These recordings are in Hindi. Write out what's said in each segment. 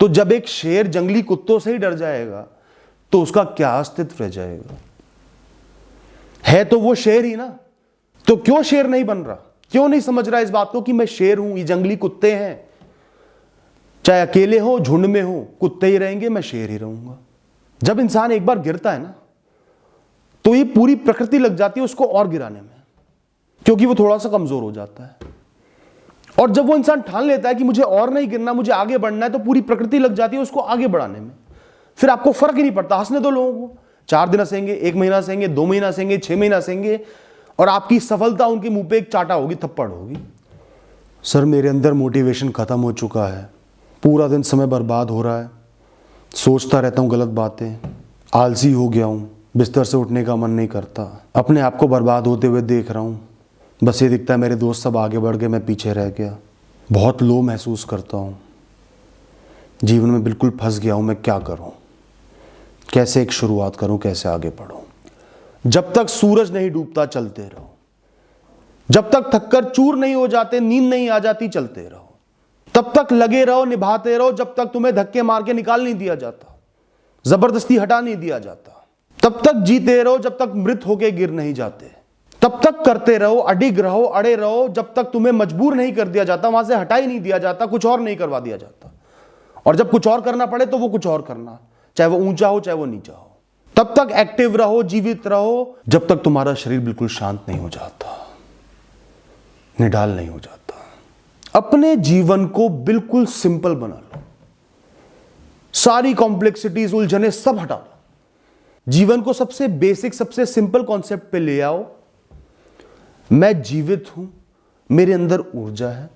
तो जब एक शेर जंगली कुत्तों से ही डर जाएगा तो उसका क्या अस्तित्व रह जाएगा? है तो वो शेर ही ना, तो क्यों शेर नहीं बन रहा? क्यों नहीं समझ रहा इस बात को कि मैं शेर हूं, ये जंगली कुत्ते हैं, चाहे अकेले हो झुंड में हो, कुत्ते ही रहेंगे, मैं शेर ही रहूंगा। जब इंसान एक बार गिरता है ना तो ये पूरी प्रकृति लग जाती है उसको और गिराने में, क्योंकि वो थोड़ा सा कमजोर हो जाता है। और जब वो इंसान ठान लेता है कि मुझे और नहीं गिरना, मुझे आगे बढ़ना है, तो पूरी प्रकृति लग जाती है उसको आगे बढ़ाने में। फिर आपको फर्क ही नहीं पड़ता, हंसने दो लोगों को, 4 दिन हंसेंगे, 1 महीना हंसेंगे, 2 महीना हंसेंगे, 6 महीना हंसेंगे, और आपकी सफलता उनके मुंह पे एक चाटा होगी, थप्पड़ होगी। सर मेरे अंदर मोटिवेशन खत्म हो चुका है, पूरा दिन समय बर्बाद हो रहा है, सोचता रहता हूं गलत बातें, आलसी हो गया हूं, बिस्तर से उठने का मन नहीं करता, अपने आप को बर्बाद होते हुए देख रहा हूं, बस ये दिखता है मेरे दोस्त सब आगे बढ़ गए, मैं पीछे रह गया, बहुत लो महसूस करता हूं, जीवन में बिल्कुल फंस गया हूं, मैं क्या करूं, कैसे एक शुरुआत करूं, कैसे आगे बढ़ूं। जब तक सूरज नहीं डूबता चलते रहो, जब तक थककर चूर नहीं हो जाते, नींद नहीं आ जाती, चलते रहो, तब तक लगे रहो, निभाते रहो, जब तक तुम्हें धक्के मार के निकाल नहीं दिया जाता, जबरदस्ती हटा नहीं दिया जाता, तब तक जीते रहो, जब तक मृत होके गिर नहीं जाते, तब तक करते रहो, अडिग रहो, अड़े रहो, जब तक तुम्हें मजबूर नहीं कर दिया जाता, वहां से हटा ही नहीं दिया जाता, कुछ और नहीं करवा दिया जाता। और जब कुछ और करना पड़े तो वो कुछ और करना, चाहे वो ऊंचा हो चाहे वो नीचा हो। तब तक एक्टिव रहो, जीवित रहो, जब तक तुम्हारा शरीर बिल्कुल शांत नहीं हो जाता, निढाल नहीं हो जाता। अपने जीवन को बिल्कुल सिंपल बना लो, सारी कॉम्प्लेक्सिटीज, उलझने सब हटा दो, जीवन को सबसे बेसिक, सबसे सिंपल कॉन्सेप्ट पे ले आओ। मैं जीवित हूं, मेरे अंदर ऊर्जा है,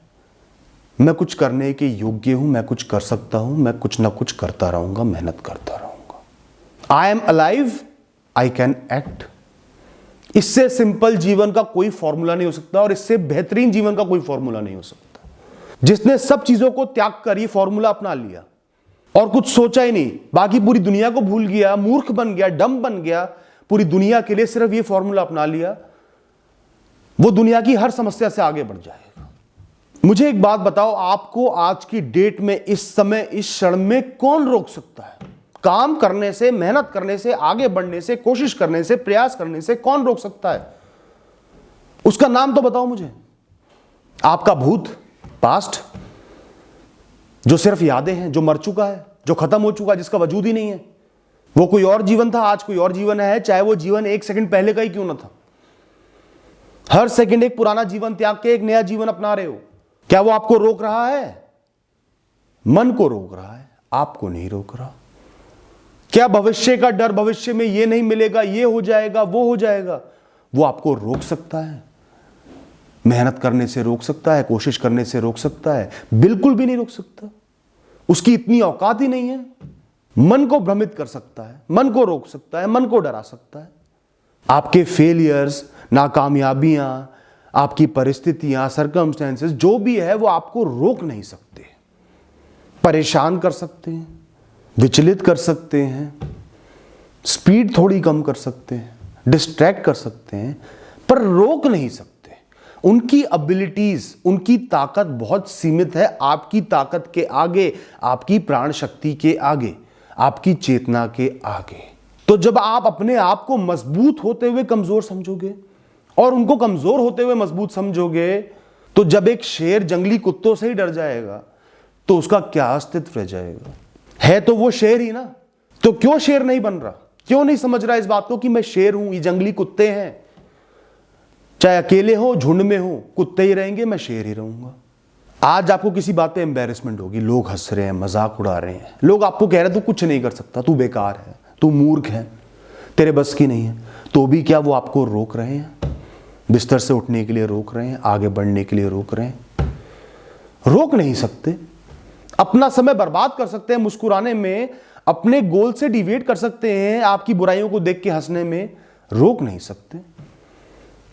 मैं कुछ करने के योग्य हूं, मैं कुछ कर सकता हूं, मैं कुछ ना कुछ करता रहूंगा, मेहनत करता रहूंगा। I am alive, I can act. इससे सिंपल जीवन का कोई फॉर्मूला नहीं हो सकता, और इससे बेहतरीन जीवन का कोई फॉर्मूला नहीं हो सकता। जिसने सब चीजों को त्याग कर ये फॉर्मूला अपना लिया और कुछ सोचा ही नहीं, बाकी पूरी दुनिया को भूल गया, मूर्ख बन गया, डम बन गया, पूरी दुनिया के लिए सिर्फ ये फॉर्मूला अपना लिया, वो दुनिया की हर समस्या से आगे बढ़ जाएगा। मुझे एक बात बताओ, आपको आज की डेट में, इस समय, इस क्षण में कौन रोक सकता है? काम करने से, मेहनत करने से, आगे बढ़ने से, कोशिश करने से, प्रयास करने से कौन रोक सकता है? उसका नाम तो बताओ मुझे। आपका भूत, पास्ट, जो सिर्फ यादें हैं, जो मर चुका है, जो खत्म हो चुका है, जिसका वजूद ही नहीं है। वो कोई और जीवन था, आज कोई और जीवन है, चाहे वो जीवन 1 सेकंड पहले का ही क्यों ना था। हर सेकंड एक पुराना जीवन त्याग के एक नया जीवन अपना रहे हो। क्या वो आपको रोक रहा है? मन को रोक रहा है, आपको नहीं रोक रहा। क्या भविष्य का डर, भविष्य में ये नहीं मिलेगा, ये हो जाएगा, वो हो जाएगा, वो आपको रोक सकता है? मेहनत करने से रोक सकता है, कोशिश करने से रोक सकता है? बिल्कुल भी नहीं रोक सकता। उसकी इतनी औकात ही नहीं है। मन को भ्रमित कर सकता है, मन को रोक सकता है, मन को डरा सकता है। आपके फेलियर्स, नाकामयाबियां, आपकी परिस्थितियां, सर्कमस्टेंसेस, जो भी है वो आपको रोक नहीं सकते। परेशान कर सकते हैं, विचलित कर सकते हैं, स्पीड थोड़ी कम कर सकते हैं, डिस्ट्रैक्ट कर सकते हैं, पर रोक नहीं सकते। उनकी एबिलिटीज, उनकी ताकत बहुत सीमित है आपकी ताकत के आगे, आपकी प्राण शक्ति के आगे, आपकी चेतना के आगे। तो जब आप अपने आप को मजबूत होते हुए कमजोर समझोगे और उनको कमजोर होते हुए मजबूत समझोगे, तो जब एक शेर जंगली कुत्तों से ही डर जाएगा तो उसका क्या अस्तित्व रह जाएगा? है तो वो शेर ही ना, तो क्यों शेर नहीं बन रहा? क्यों नहीं समझ रहा इस बात को कि मैं शेर हूं, ये जंगली कुत्ते हैं, चाहे अकेले हो झुंड में हो, कुत्ते ही रहेंगे, मैं शेर ही रहूंगा। आज आपको किसी बात पे एम्बैरेसमेंट होगी, लोग हंस रहे हैं, मजाक उड़ा रहे हैं, लोग आपको कह रहे हैं तू कुछ नहीं कर सकता, तू बेकार है, तू मूर्ख है, तेरे बस की नहीं है, तो भी क्या वो आपको रोक रहे हैं? बिस्तर से उठने के लिए रोक रहे हैं, आगे बढ़ने के लिए रोक रहे हैं? रोक नहीं सकते। अपना समय बर्बाद कर सकते हैं मुस्कुराने में, अपने गोल से डिविएट कर सकते हैं आपकी बुराइयों को देख के हंसने में, रोक नहीं सकते।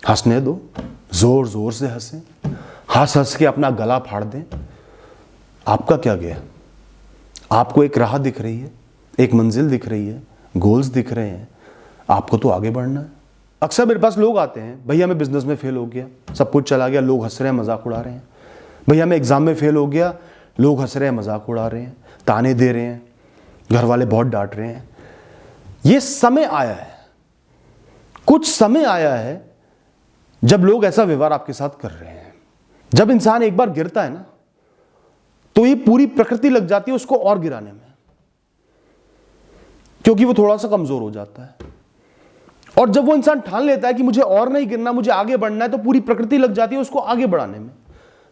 हंसने दो, जोर जोर से हंसें, हंस हंस के अपना गला फाड़ दें। आपका क्या गया? आपको एक राह दिख रही है, एक मंजिल दिख रही है, गोल्स दिख रहे हैं, आपको तो आगे बढ़ना है। अक्सर मेरे पास लोग आते हैं, भैया मैं बिजनेस में फेल हो गया, सब कुछ चला गया, लोग हंस रहे हैं, मजाक उड़ा रहे हैं। भैया मैं एग्जाम में फेल हो गया, लोग हंस रहे हैं, मजाक उड़ा रहे हैं। ताने दे रहे हैं, घर वाले बहुत डांट रहे हैं। ये समय आया है, कुछ समय आया है जब लोग ऐसा व्यवहार आपके साथ कर रहे हैं। जब इंसान एक बार गिरता है ना, तो ये पूरी प्रकृति लग जाती है उसको और गिराने में, क्योंकि वो थोड़ा सा कमजोर हो जाता है। और जब वो इंसान ठान लेता है कि मुझे और नहीं गिरना, मुझे आगे बढ़ना है, तो पूरी प्रकृति लग जाती है उसको आगे बढ़ाने में।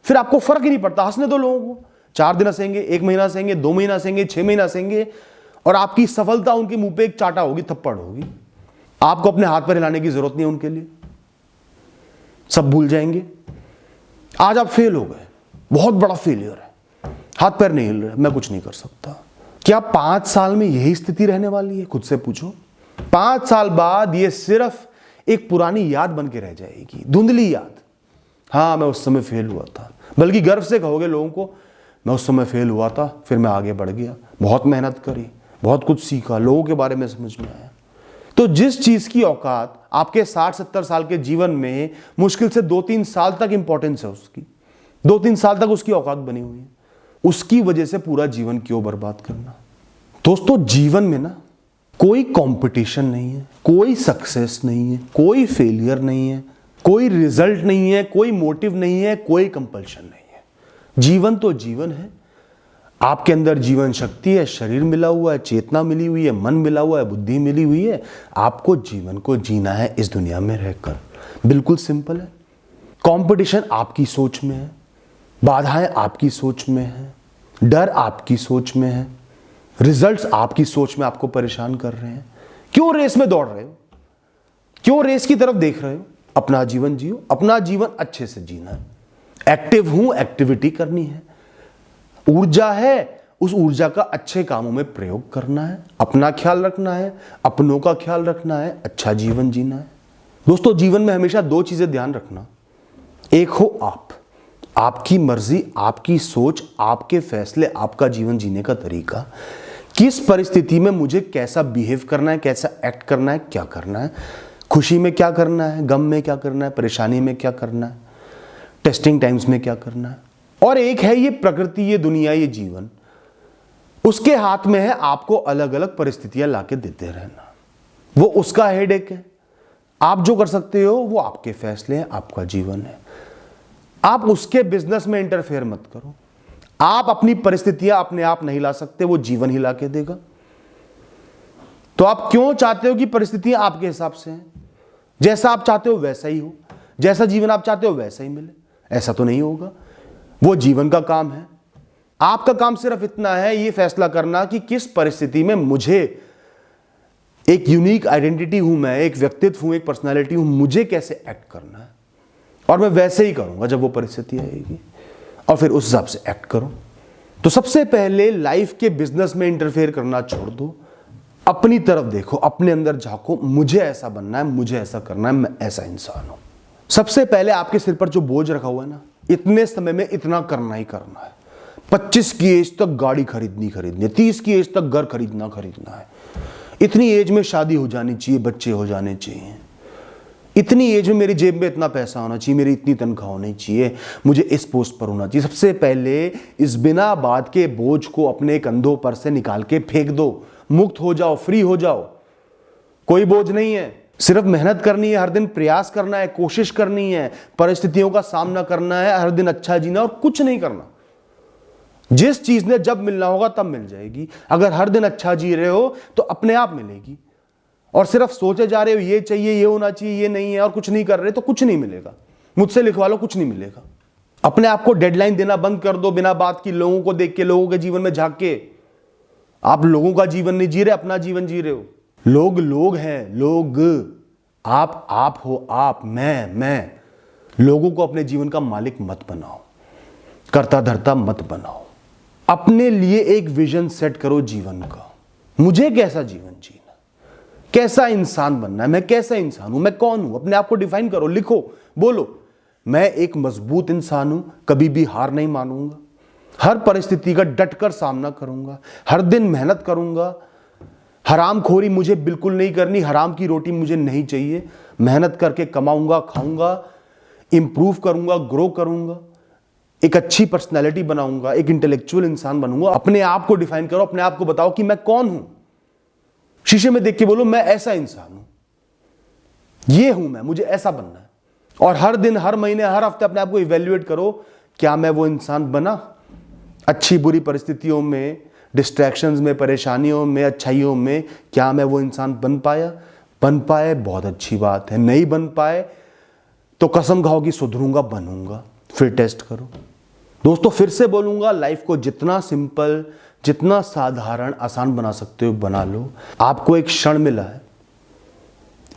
फिर आपको फर्क ही नहीं पड़ता, हंसने दो लोगों को, 4 दिन हंसेंगे, 1 महीना हंसेंगे, 2 महीना हंसेंगे, 6 महीना हंसेंगे, और आपकी सफलता उनके मुंह पे एक चाटा होगी, थप्पड़ होगी। आपको अपने हाथ पर हिलाने की जरूरत नहीं है उनके लिए, सब भूल जाएंगे। आज आप फेल हो गए, बहुत बड़ा फेलियर है, हाथ पैर नहीं हिल रहे, मैं कुछ नहीं कर सकता। क्या 5 साल में यही स्थिति रहने वाली है? खुद से पूछो। 5 साल बाद ये सिर्फ एक पुरानी याद बन के रह जाएगी, धुंधली याद। हाँ, मैं उस समय फेल हुआ था। बल्कि गर्व से कहोगे लोगों को, मैं उस समय फेल हुआ था, फिर मैं आगे बढ़ गया, बहुत मेहनत करी, बहुत कुछ सीखा, लोगों के बारे में समझ में आया। तो जिस चीज की औकात आपके 60-70 साल के जीवन में मुश्किल से 2-3 साल तक इंपॉर्टेंस है उसकी, 2-3 साल तक उसकी औकात बनी हुई है, उसकी वजह से पूरा जीवन क्यों बर्बाद करना? दोस्तों, जीवन में ना कोई कंपटीशन नहीं है, कोई सक्सेस नहीं है, कोई फेलियर नहीं है, कोई रिजल्ट नहीं है, कोई मोटिव नहीं है, कोई कंपल्शन नहीं है। जीवन तो जीवन है। आपके अंदर जीवन शक्ति है, शरीर मिला हुआ है, चेतना मिली हुई है, मन मिला हुआ है, बुद्धि मिली हुई है। आपको जीवन को जीना है इस दुनिया में रहकर। बिल्कुल सिंपल है। कंपटीशन आपकी सोच में है, बाधाएं आपकी सोच में है, डर आपकी सोच में है, रिजल्ट्स आपकी सोच में आपको परेशान कर रहे हैं। क्यों रेस में दौड़ रहे हो? क्यों रेस की तरफ देख रहे हो? अपना जीवन जियो, अपना जीवन अच्छे से जीना है। एक्टिव हूं, एक्टिविटी करनी है, ऊर्जा है, उस ऊर्जा का अच्छे कामों में प्रयोग करना है, अपना ख्याल रखना है, अपनों का ख्याल रखना है, अच्छा जीवन जीना है। दोस्तों, जीवन में हमेशा 2 चीजें ध्यान रखना। एक हो आप, आपकी मर्जी, आपकी सोच, आपके फैसले, आपका जीवन जीने का तरीका। किस परिस्थिति में मुझे कैसा बिहेव करना है, कैसा एक्ट करना है, क्या करना है, खुशी में क्या करना है, गम में क्या करना है, परेशानी में क्या करना है, टेस्टिंग टाइम्स में क्या करना है। और एक है ये प्रकृति, ये दुनिया, ये जीवन, उसके हाथ में है आपको अलग अलग परिस्थितियां लाके देते रहना। वो उसका हेडेक है। आप जो कर सकते हो वो आपके फैसले हैं, आपका जीवन है। आप उसके बिजनेस में इंटरफेयर मत करो। आप अपनी परिस्थितियां अपने आप नहीं ला सकते, वो जीवन ही लाके देगा। तो आप क्यों चाहते हो कि परिस्थितियां आपके हिसाब से हैं, जैसा आप चाहते हो वैसा ही हो, जैसा जीवन आप चाहते हो वैसा ही मिले? ऐसा तो नहीं होगा। वो जीवन का काम है। आपका काम सिर्फ इतना है, ये फैसला करना कि किस परिस्थिति में मुझे, एक यूनिक आइडेंटिटी हूं मैं, एक व्यक्तित्व हूं, एक पर्सनालिटी हूं, मुझे कैसे एक्ट करना है, और मैं वैसे ही करूंगा जब वो परिस्थिति आएगी, और फिर उस हिसाब से एक्ट करो। तो सबसे पहले लाइफ के बिजनेस में इंटरफेयर करना छोड़ दो, अपनी तरफ देखो, अपने अंदर झांको, मुझे ऐसा बनना है, मुझे ऐसा करना है, मैं ऐसा इंसान हूं। सबसे पहले आपके सिर पर जो बोझ रखा हुआ है ना, इतने समय में इतना करना ही करना है। 25 की एज तक गाड़ी खरीदनी है, 30 की एज तक घर खरीदना है, इतनी एज में शादी हो जानी चाहिए, बच्चे हो जाने चाहिए, इतनी एज में मेरी जेब में इतना पैसा होना चाहिए, मेरी इतनी तनख्वाह होनी चाहिए, मुझे इस पोस्ट पर होना चाहिए। सबसे पहले इस बिना बात के बोझ को अपने कंधों पर से निकाल के फेंक दो, मुक्त हो जाओ, फ्री हो जाओ। कोई बोझ नहीं है, सिर्फ मेहनत करनी है, हर दिन प्रयास करना है, कोशिश करनी है, परिस्थितियों का सामना करना है, हर दिन अच्छा जीना, और कुछ नहीं करना। जिस चीज ने जब मिलना होगा तब मिल जाएगी। अगर हर दिन अच्छा जी रहे हो तो अपने आप मिलेगी, और सिर्फ सोचे जा रहे हो ये चाहिए, ये होना चाहिए, ये नहीं है, और कुछ नहीं कर रहे तो कुछ नहीं मिलेगा। मुझसे लिखवा लो, कुछ नहीं मिलेगा। अपने आप को डेडलाइन देना बंद कर दो, बिना बात की, लोगों को देख के, लोगों के जीवन में झांक के। आप लोगों का जीवन नहीं जी रहे, अपना जीवन जी रहे हो। लोग हैं, लोग, आप हो, आप, मैं। लोगों को अपने जीवन का मालिक मत बनाओ, करता धरता मत बनाओ। अपने लिए एक विजन सेट करो जीवन का। मुझे कैसा जीवन जीना, कैसा इंसान बनना है, मैं कैसा इंसान हूं, मैं कौन हूं, अपने आप को डिफाइन करो, लिखो, बोलो। मैं एक मजबूत इंसान हूं, कभी भी हार नहीं मानूंगा, हर परिस्थिति का डटकर सामना करूंगा, हर दिन मेहनत करूंगा, हरामखोरी मुझे बिल्कुल नहीं करनी, हराम की रोटी मुझे नहीं चाहिए, मेहनत करके कमाऊंगा, खाऊंगा, इंप्रूव करूंगा, ग्रो करूंगा, एक अच्छी पर्सनैलिटी बनाऊंगा, एक इंटेलेक्चुअल इंसान बनूंगा। अपने आप को डिफाइन करो, अपने आप को बताओ कि मैं कौन हूं। शीशे में देख के बोलो मैं ऐसा इंसान हूं, ये हूं मैं, मुझे ऐसा बनना है। और हर दिन, हर महीने, हर हफ्ते अपने आप को इवेल्युएट करो, क्या मैं वो इंसान बना? अच्छी बुरी परिस्थितियों में, डिस्ट्रैक्शंस में, परेशानियों में, अच्छाइयों में, क्या मैं वो इंसान बन पाया? बन पाए, बहुत अच्छी बात है। नहीं बन पाए तो कसम खाओ कि सुधरूंगा, बनूंगा। फिर टेस्ट करो। दोस्तों फिर से बोलूंगा, लाइफ को जितना सिंपल, जितना साधारण, आसान बना सकते हो बना लो। आपको एक क्षण मिला है,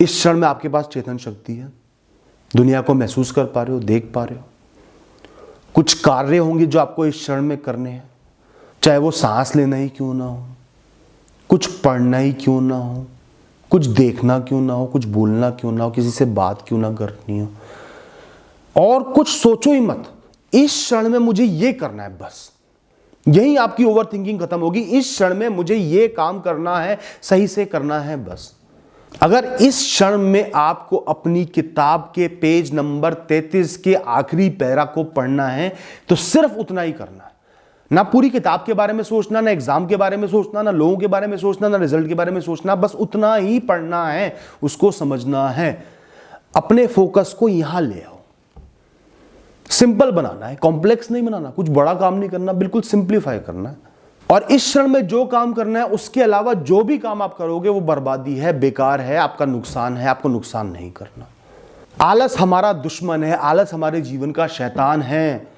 इस क्षण में आपके पास चेतन शक्ति है, दुनिया को महसूस कर पा रहे हो, देख पा रहे हो। कुछ कार्य होंगे जो आपको इस क्षण में करने हैं, चाहे वो सांस लेना ही क्यों ना हो, कुछ पढ़ना ही क्यों ना हो, कुछ देखना क्यों ना हो, कुछ बोलना क्यों ना हो, किसी से बात क्यों ना करनी हो। और कुछ सोचो ही मत, इस क्षण में मुझे ये करना है, बस यही आपकी ओवर थिंकिंग खत्म होगी। इस क्षण में मुझे ये काम करना है, सही से करना है, बस। अगर इस क्षण में आपको अपनी किताब के पेज नंबर 33 के आखिरी पैरा को पढ़ना है तो सिर्फ उतना ही करना है। ना पूरी किताब के बारे में सोचना, ना एग्जाम के बारे में सोचना, ना लोगों के बारे में सोचना, ना रिजल्ट के बारे में सोचना, बस उतना ही पढ़ना है, उसको समझना है। अपने फोकस को यहां ले आओ। सिंपल बनाना है, कॉम्प्लेक्स नहीं बनाना, कुछ बड़ा काम नहीं करना, बिल्कुल सिंप्लीफाई करना है। और इस क्षण में जो काम करना है, उसके अलावा जो भी काम आप करोगे वो बर्बादी है, बेकार है, आपका नुकसान है। आपको नुकसान नहीं करना। आलस हमारा दुश्मन है, आलस हमारे जीवन का शैतान है।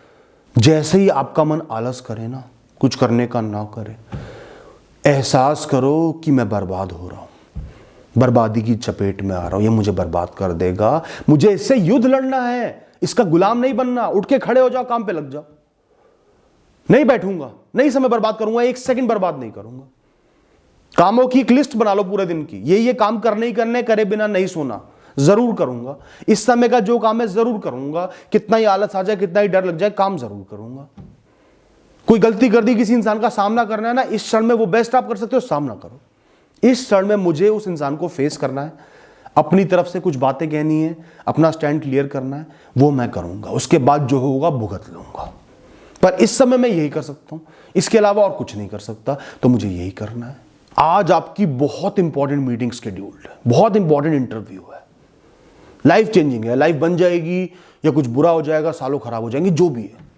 जैसे ही आपका मन आलस करे ना, कुछ करने का ना करे, एहसास करो कि मैं बर्बाद हो रहा हूं, बर्बादी की चपेट में आ रहा हूं, ये मुझे बर्बाद कर देगा, मुझे इससे युद्ध लड़ना है, इसका गुलाम नहीं बनना। उठ के खड़े हो जाओ, काम पे लग जाओ। नहीं बैठूंगा, नहीं समय बर्बाद करूंगा, एक सेकंड बर्बाद नहीं करूंगा। कामों की एक लिस्ट बना लो पूरे दिन की, ये काम करने ही करने, करे बिना नहीं सोना, जरूर करूंगा। इस समय का जो काम है जरूर करूंगा, कितना ही आलस आ जाए, कितना ही डर लग जाए, काम जरूर करूंगा। कोई गलती कर दी, किसी इंसान का सामना करना है ना, इस क्षण में वो बेस्ट आप कर सकते हो, सामना करो। इस क्षण में मुझे उस इंसान को फेस करना है, अपनी तरफ से कुछ बातें कहनी है, अपना स्टैंड क्लियर करना है, वो मैं करूंगा। उसके बाद जो होगा भुगत लूंगा। पर इस समय मैं यही कर सकता हूं, इसके अलावा और कुछ नहीं कर सकता, तो मुझे यही करना है। आज आपकी बहुत इंपॉर्टेंट मीटिंग शेड्यूल्ड है, बहुत इंपॉर्टेंट इंटरव्यू है, लाइफ चेंजिंग है। लाइफ बन जाएगी या कुछ बुरा हो जाएगा, सालों खराब हो जाएंगे, जो भी है।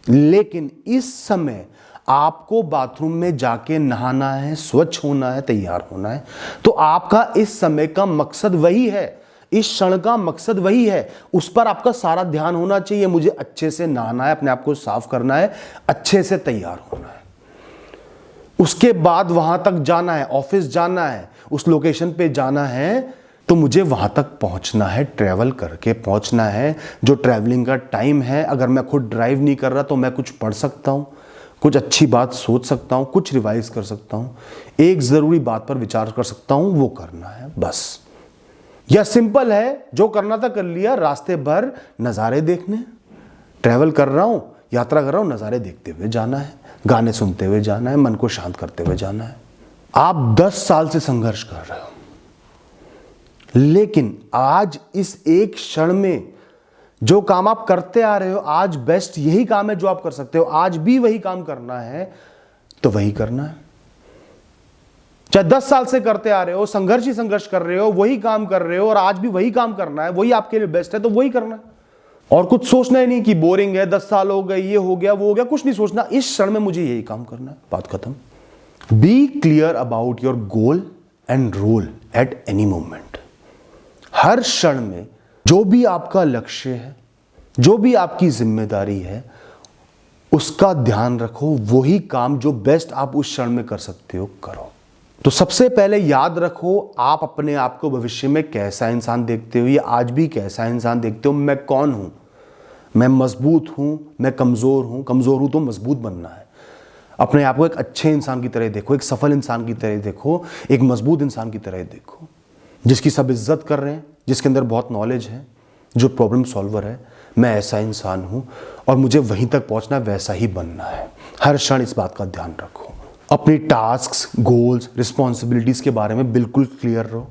लेकिन इस समय आपको बाथरूम में जाके नहाना है, स्वच्छ होना है, तैयार होना है। तो आपका इस समय का मकसद वही है, इस क्षण का मकसद वही है, उस पर आपका सारा ध्यान होना चाहिए। मुझे अच्छे से नहाना है, अपने आप को साफ करना है, अच्छे से तैयार होना है, उसके बाद वहां तक जाना है, ऑफिस जाना है, उस लोकेशन पे जाना है, तो मुझे वहां तक पहुंचना है, ट्रैवल करके पहुंचना है। जो ट्रैवलिंग का टाइम है, अगर मैं खुद ड्राइव नहीं कर रहा तो मैं कुछ पढ़ सकता हूं, कुछ अच्छी बात सोच सकता हूं, कुछ रिवाइज कर सकता हूं, एक जरूरी बात पर विचार कर सकता हूं, वो करना है, बस। या सिंपल है, जो करना था कर लिया, रास्ते भर नज़ारे देखने, ट्रैवल कर रहा हूं, यात्रा कर रहा हूं, नज़ारे देखते हुए जाना है, गाने सुनते हुए जाना है, मन को शांत करते हुए जाना है। आप 10 साल से संघर्ष कर रहे हो, लेकिन आज इस एक क्षण में जो काम आप करते आ रहे हो, आज बेस्ट यही काम है जो आप कर सकते हो। आज भी वही काम करना है तो वही करना है। चाहे 10 साल से करते आ रहे हो, संघर्ष ही संघर्ष कर रहे हो, वही काम कर रहे हो, और आज भी वही काम करना है, वही आपके लिए बेस्ट है, तो वही करना है। और कुछ सोचना ही नहीं कि बोरिंग है, 10 साल हो गए, ये हो गया, वो हो गया, कुछ नहीं सोचना। इस क्षण में मुझे यही काम करना है, बात खत्म। Be clear about your goal and role at any moment. हर क्षण में जो भी आपका लक्ष्य है, जो भी आपकी जिम्मेदारी है, उसका ध्यान रखो। वही काम जो बेस्ट आप उस क्षण में कर सकते हो, करो। तो सबसे पहले याद रखो, आप अपने आप को भविष्य में कैसा इंसान देखते हो, या आज भी कैसा इंसान देखते हो। मैं कौन हूं? मैं मजबूत हूं, मैं कमजोर हूं? कमजोर हूं तो मजबूत बनना है। अपने आप को एक अच्छे इंसान की तरह देखो, एक सफल इंसान की तरह देखो, एक मजबूत इंसान की तरह देखो, जिसकी सब इज्जत कर रहे हैं, जिसके अंदर बहुत नॉलेज है, जो प्रॉब्लम सॉल्वर है। मैं ऐसा इंसान हूं और मुझे वहीं तक पहुंचना, वैसा ही बनना है। हर क्षण इस बात का ध्यान रखो। अपनी टास्क्स, गोल्स, रिस्पॉन्सिबिलिटीज के बारे में बिल्कुल क्लियर रहो।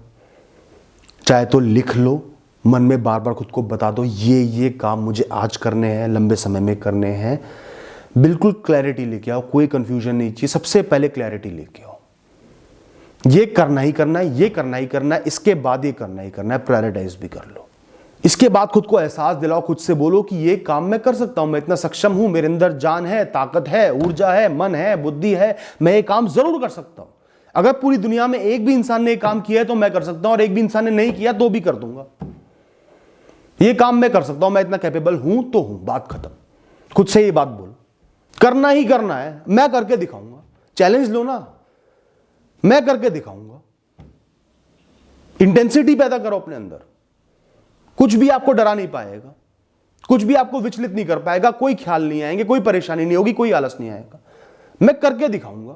चाहे तो लिख लो, मन में बार बार खुद को बता दो ये काम मुझे आज करने हैं, लंबे समय में करने हैं। बिल्कुल क्लैरिटी लेके आओ, कोई कंफ्यूजन नहीं चाहिए। सबसे पहले क्लैरिटी लेके आओ, ये करना ही करना है, ये करना ही करना है, इसके बाद ये करना ही करना है, प्रायोरिटाइज भी कर लो। इसके बाद खुद को एहसास दिलाओ, खुद से बोलो कि ये काम मैं कर सकता हूं, मैं इतना सक्षम हूं, मेरे अंदर जान है, ताकत है, ऊर्जा है, मन है, बुद्धि है, मैं ये काम जरूर कर सकता हूं। अगर पूरी दुनिया में एक भी इंसान ने ये काम किया है तो मैं कर सकता हूं, और एक भी इंसान ने नहीं किया तो भी कर दूंगा। ये काम मैं कर सकता हूं, मैं इतना कैपेबल हूं तो हूं, बात खत्म। खुद से ये बात बोल, करना ही करना है, मैं करके दिखाऊंगा। चैलेंज लो ना, मैं करके दिखाऊंगा। इंटेंसिटी पैदा करो अपने अंदर, कुछ भी आपको डरा नहीं पाएगा, कुछ भी आपको विचलित नहीं कर पाएगा, कोई ख्याल नहीं आएंगे, कोई परेशानी नहीं होगी, कोई आलस नहीं आएगा। मैं करके दिखाऊंगा।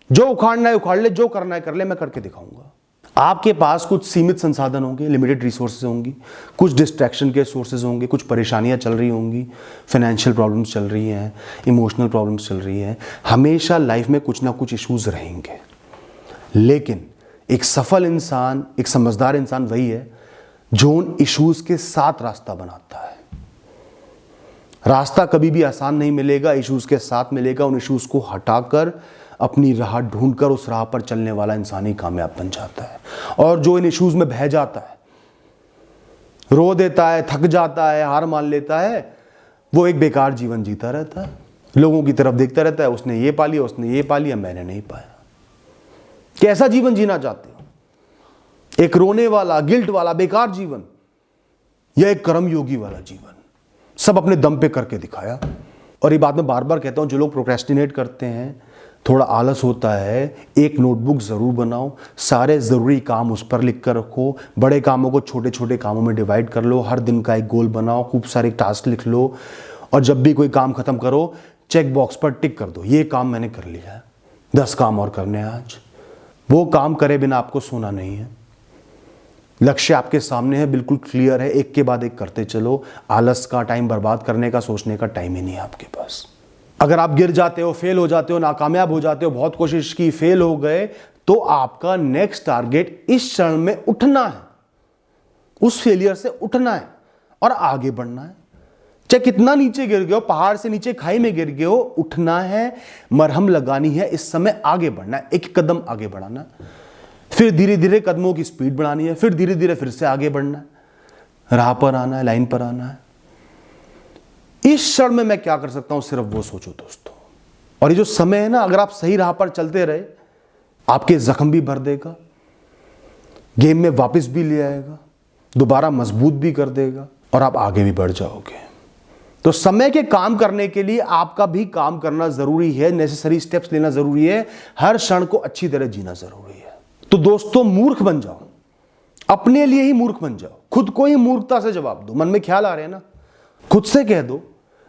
जो उखाड़ना है उखाड़ ले, जो करना है कर ले, मैं करके दिखाऊंगा। आपके पास कुछ सीमित संसाधन होंगे, लिमिटेड रिसोर्सेज होंगी, कुछ डिस्ट्रैक्शन के सोर्सेज होंगे, कुछ परेशानियां चल रही होंगी, फाइनेंशियल प्रॉब्लम्स चल रही हैं, इमोशनल प्रॉब्लम्स चल रही हैं। हमेशा लाइफ में कुछ ना कुछ इश्यूज रहेंगे, लेकिन एक सफल इंसान, एक समझदार इंसान वही है जो उन इश्यूज के साथ रास्ता बनाता है। रास्ता कभी भी आसान नहीं मिलेगा, इश्यूज के साथ मिलेगा। उन इश्यूज को हटाकर अपनी राह ढूंढकर उस राह पर चलने वाला इंसान ही कामयाब बन जाता है। और जो इन इश्यूज में बह जाता है, रो देता है, थक जाता है, हार मान लेता है, वो एक बेकार जीवन जीता रहता है। लोगों की तरफ देखता रहता है, उसने ये पा लिया, उसने ये पा लिया, मैंने नहीं पाया। कैसा जीवन जीना चाहते हो? एक रोने वाला, गिल्ट वाला, बेकार जीवन, या एक कर्मयोगी वाला जीवन? सब अपने दम पे करके दिखाया। और ये बात मैं बार बार कहता हूं, जो लोग प्रोक्रेस्टिनेट करते हैं, थोड़ा आलस होता है, एक नोटबुक जरूर बनाओ, सारे जरूरी काम उस पर लिख कर रखो, बड़े कामों को छोटे छोटे कामों में डिवाइड कर लो, हर दिन का एक गोल बनाओ, खूब सारे टास्क लिख लो, और जब भी कोई काम खत्म करो, चेक बॉक्स पर टिक कर दो, ये काम मैंने कर लिया है, 10 काम और करने हैं आज। वो काम करे बिना आपको सोना नहीं है। लक्ष्य आपके सामने है, बिल्कुल क्लियर है, एक के बाद एक करते चलो। आलस का, टाइम बर्बाद करने का, सोचने का टाइम ही नहीं है आपके पास। अगर आप गिर जाते हो, फेल हो जाते हो, नाकामयाब हो जाते हो, बहुत कोशिश की, फेल हो गए, तो आपका नेक्स्ट टारगेट इस क्षण में उठना है, उस फेलियर से उठना है और आगे बढ़ना है। चाहे कितना नीचे गिर गए हो, पहाड़ से नीचे खाई में गिर गए हो, उठना है, मरहम लगानी है, इस समय आगे बढ़ना है, एक कदम आगे बढ़ाना है, फिर धीरे धीरे कदमों की स्पीड बढ़ानी है, फिर धीरे धीरे फिर से आगे बढ़ना है, राह पर आना है, लाइन पर आना है। इस क्षण में मैं क्या कर सकता हूं, सिर्फ वो सोचो दोस्तों। और ये जो समय है ना, अगर आप सही राह पर चलते रहे, आपके जख्म भी भर देगा, गेम में वापस भी ले आएगा, दोबारा मजबूत भी कर देगा, और आप आगे भी बढ़ जाओगे। तो समय के काम करने के लिए आपका भी काम करना जरूरी है, नेसेसरी स्टेप्स लेना जरूरी है, हर क्षण को अच्छी तरह जीना जरूरी है। तो दोस्तों, मूर्ख बन जाओ, अपने लिए ही मूर्ख बन जाओ, खुद को ही मूर्खता से जवाब दो। मन में ख्याल आ रहे हैं ना, खुद से कह दो,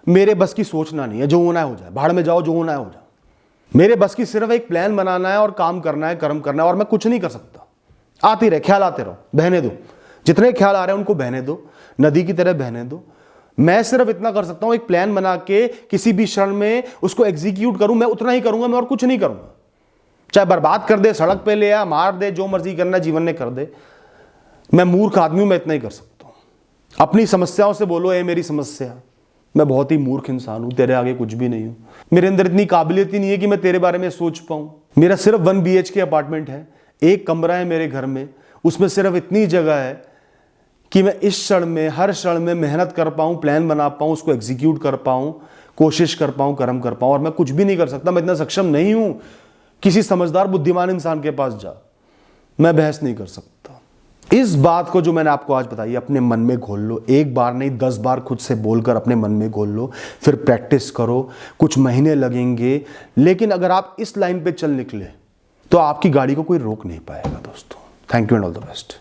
मेरे बस की सोचना नहीं है, जो होना है हो जाए, भाड़ में जाओ, जो होना है हो जाए। मेरे बस की सिर्फ एक प्लान बनाना है और काम करना है, कर्म करना है, और मैं कुछ नहीं कर सकता। आती रहे, ख्याल आते रहो, बहने दो, जितने ख्याल आ रहे हैं उनको बहने दो, नदी की तरह बहने दो। मैं सिर्फ इतना कर सकता हूं, एक प्लान बना के किसी भी क्षण में उसको एग्जीक्यूट करूं, मैं उतना ही करूंगा, मैं और कुछ नहीं करूंगा। चाहे बर्बाद कर दे, सड़क पे ले आ, मार दे, जो मर्जी करना जीवन ने कर दे, मैं मूर्ख आदमी हूं, मैं इतना ही कर सकता हूं। अपनी समस्याओं से बोलो, ए मेरी समस्या, मैं बहुत ही मूर्ख इंसान हूं, तेरे आगे कुछ भी नहीं हूं, मेरे अंदर इतनी काबिलियत ही नहीं है कि मैं तेरे बारे में सोच पाऊं। मेरा सिर्फ 1 BHK अपार्टमेंट है, एक कमरा है मेरे घर में, उसमें सिर्फ इतनी जगह है कि मैं इस क्षण में, हर क्षण में मेहनत कर पाऊं, प्लान बना पाऊं, उसको एग्जीक्यूट कर पाऊं, कोशिश कर पाऊं, कर्म कर पाऊं। और मैं कुछ भी नहीं कर सकता, मैं इतना सक्षम नहीं हूं। किसी समझदार बुद्धिमान इंसान के पास जा, मैं बहस नहीं कर सकता। इस बात को जो मैंने आपको आज बताई, अपने मन में घोल लो, एक बार नहीं 10 बार खुद से बोलकर अपने मन में घोल लो, फिर प्रैक्टिस करो। कुछ महीने लगेंगे, लेकिन अगर आप इस लाइन पे चल निकले तो आपकी गाड़ी को कोई रोक नहीं पाएगा दोस्तों। Thank you and all the best.